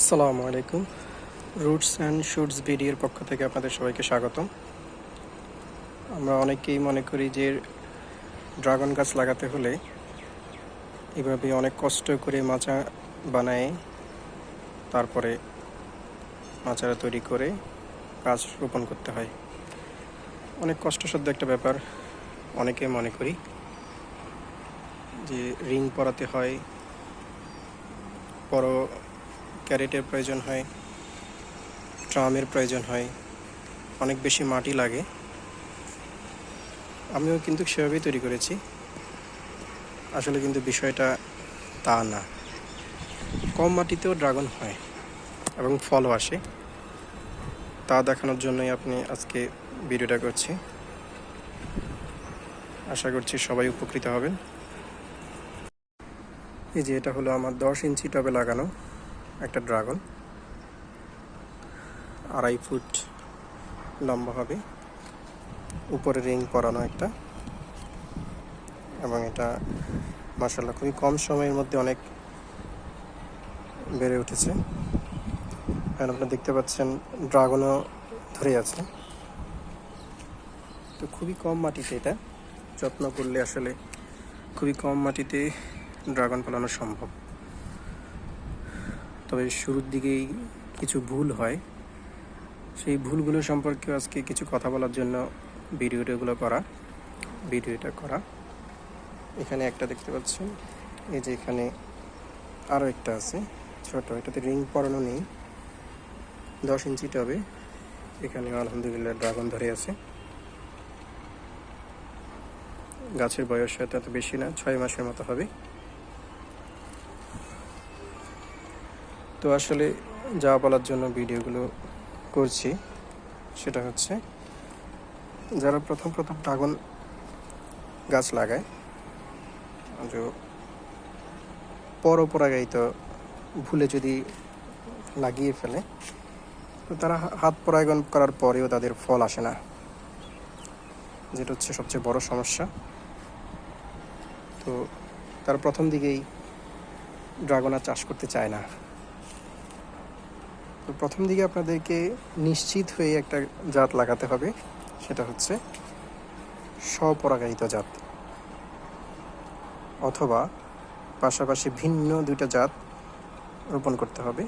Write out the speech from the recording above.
আসসালামু আলাইকুম। Roots and suits ভিডিওর পক্ষ থেকে আপনাদের সবাইকে স্বাগতম। আমরা অনেকেই মনে করি যে ড্রাগন গাছ লাগাতে হলে এভাবে অনেক কষ্ট করে মাচা বানায়, তারপরে মাচারা তৈরি করে গাছ রোপণ করতে হয়। অনেক কষ্টসাধ্য একটা ব্যাপার অনেকে মনে করি। যে রিং পরাতে হয়, বড় ক্যারেটের প্রয়োজন হয়, ড্রামের প্রয়োজন হয়, অনেক বেশি মাটি লাগে। আমিও কিন্তু সেভাবেই তৈরি করেছি। আসলে কিন্তু বিষয়টা তা না। কম মাটিতেও ড্রাগন হয় এবং ফলও আসে। তা দেখানোর জন্যই আজকে ভিডিওটা করছি। আশা করছি সবাই উপকৃত হবেন। এই যে এটা হলো আমার 10 ইঞ্চি টবে লাগানো একটা ড্রাগন, 2.5 ফুট লম্বা হবে, উপরে রিং পরানো একটা, এবং এটা মাশাআল্লাহ খুবই কম সময়ের মধ্যে অনেক বেড়ে উঠেছে। আর আপনারা দেখতে পাচ্ছেন ড্রাগনও ধরে আছে। তো খুবই কম মাটিতে এটা যত্ন করলে আসলে খুবই কম মাটিতে ড্রাগন ফলানো সম্ভব। তবে শুরুর দিকেই কিছু ভুল হয়, সেই ভুলগুলো সম্পর্কে আজকে কিছু কথা বলার জন্য ভিডিওটা করা। এখানে একটা দেখতে পাচ্ছেন, এই যে এখানে আরও একটা আছে ছোট, এটাতে রিং পরানো নেই, 10 ইঞ্চি টবে। এখানে আলহামদুলিল্লাহ ড্রাগন ধরে আছে। গাছের বয়স হয়তো এত বেশি না, 6 মাসের মতো হবে। তো আসলে যা বলার জন্য ভিডিওগুলো করছি সেটা হচ্ছে, যারা প্রথম ড্রাগন গাছ লাগায়, যে পরপরাগায়িত ভুলে যদি লাগিয়ে ফেলে, তো তারা হাত পরাগায়ন করার পরেও তাদের ফল আসে না, যেটা হচ্ছে সবচেয়ে বড় সমস্যা। তো তারা প্রথম দিকেই ড্রাগন আর চাষ করতে চায় না। তো প্রথম দিকে আপনাদেরকে নিশ্চিত হয়ে একটা জাত লাগাতে হবে, সেটা হচ্ছে স্বপরাগায়িত জাত, অথবা পাশাপাশি ভিন্ন 2টা জাত রোপণ করতে হবে।